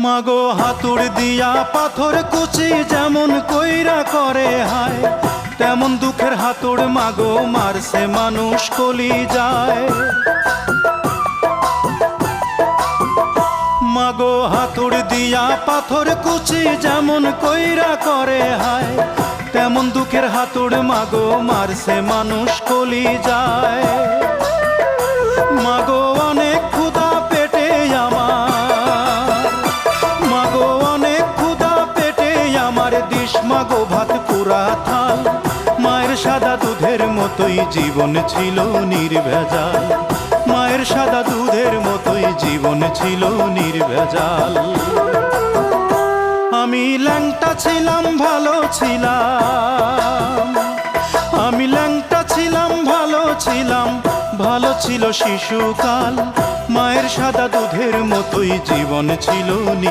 মাগো হাতুড় দিয়া পাথর কুচি যেমন কইরা করে হায়, তেমন দুঃখের হাতুড় মাগো মারছে মানুষ কলি যায়। মাগো হাতুড় দিয়া পাথর কুচি যেমন কইরা করে হায়, তেমন দুঃখের হাতুড় মাগো মারছে মানুষ কলি যায়। মাগো অনেক ক্ষুধা পেটে আমার, মাগো অনেক ক্ষুধা পেটে আমার, দিস মাগো ভাত পুরা থাল। মায়ের সাদা দুধের মতোই জীবন ছিল নির্ভেজাল, মায়ের সাদা দুধের মতোই জীবন ছিল নির্ভেজাল। আমি ল্যাংটা ছিলাম ভালো ছিলাম, আমি ল্যাংটা ছিলাম ভালো ছিলাম, ভালো ছিল শিশুকাল। মায়ের সাদা দুধের মতোই জীবন ছিল।